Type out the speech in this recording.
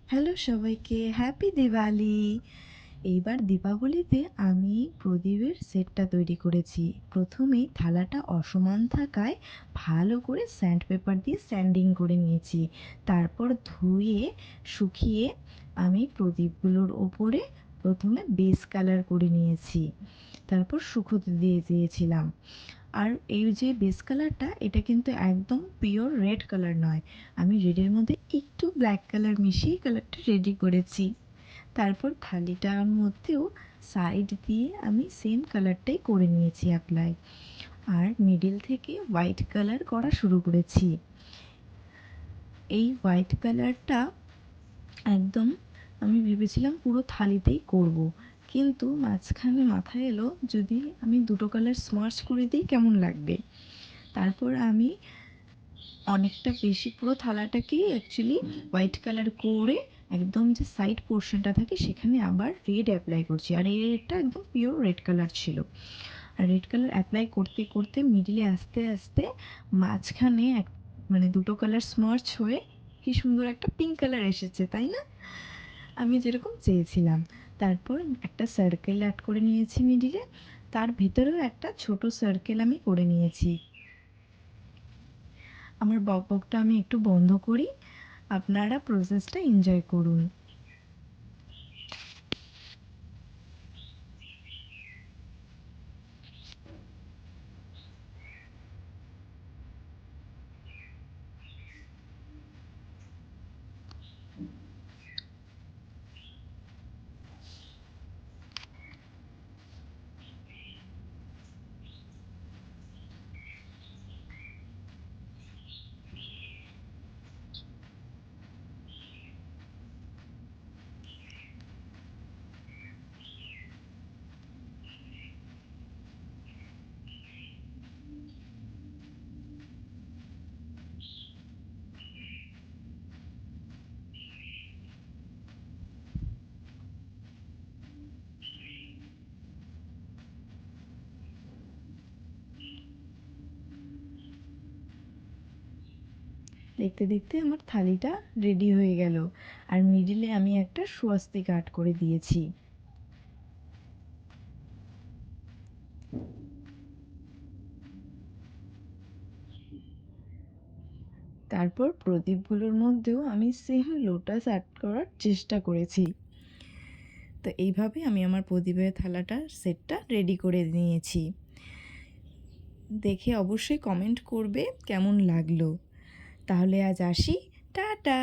Hello সবাইকে, happy Diwali. এইবার দীপাবলিতে আমি প্রদীপের সেটটা তৈরি করেছি। প্রথমেই থালাটা অসমান থাকায় ভালো করে স্যান্ড পেপার দিয়ে স্যান্ডিং করে নিয়েছি। তারপর ধুয়ে শুকিয়ে আমি প্রদীপগুলোর ওপরে প্রথমে বেস কালার করে নিয়েছি, তারপর শুকোতে দিয়ে দিয়েছিলাম। আর এই যে বেস কালারটা, এটা কিন্তু একদম পিওর রেড কালার নয়, আমি রেডের মধ্যে একটু ব্ল্যাক কালার মিশিয়ে কালারটা রেডি করেছি। তারপর থালিটার মধ্যেও সাইড দিয়ে আমি সেম কালারটাই করে নিয়েছি অ্যাপ্লাই, আর মিডিল থেকে হোয়াইট কালার করা শুরু করেছি। এই হোয়াইট কালারটা একদম আমি ভেবেছিলাম পুরো থালিতেই করব, কিন্তু মাঝখানে মাথায় এলো যদি আমি দুটো কালার স্মার্চ করে দিই কেমন লাগবে। তারপর আমি অনেকটা বেশি পুরো থালাটাকেই অ্যাকচুয়ালি হোয়াইট কালার করে একদম যে সাইড পোর্শনটা থাকে সেখানে আবার রেড অ্যাপ্লাই করছি, আর এই রেডটা একদম পিওর রেড কালার ছিল। আর রেড কালার অ্যাপ্লাই করতে করতে মিডিলে আস্তে আস্তে মাঝখানে মানে দুটো কালার স্মার্চ হয়ে কি সুন্দর একটা পিঙ্ক কালার এসেছে, তাই না? আমি যেরকম চেয়েছিলাম। তারপর একটা সার্কেল অ্যাড করে নিয়েছি মিডিলে, তার ভিতরেও একটা ছোট সার্কেল আমি করে নিয়েছি। আমার বকবকটা আমি একটু বন্ধ করি, আপনারা প্রসেসটা এনজয় করুন। দেখতে দেখতে আমার থালিটা রেডি হয়ে গেল, আর মিডিলে আমি একটা স্বস্তিক আর্ট করে দিয়েছি। তারপর প্রদীপগুলোর মধ্যেও আমি সেম লোটাস আর্ট করার চেষ্টা করেছি। তো এইভাবে আমি আমার প্রদীপের থালাটার সেটটা রেডি করে নিয়েছি। দেখে অবশ্যই কমেন্ট করবে কেমন লাগলো। তাহলে আজ আসি, টাটা।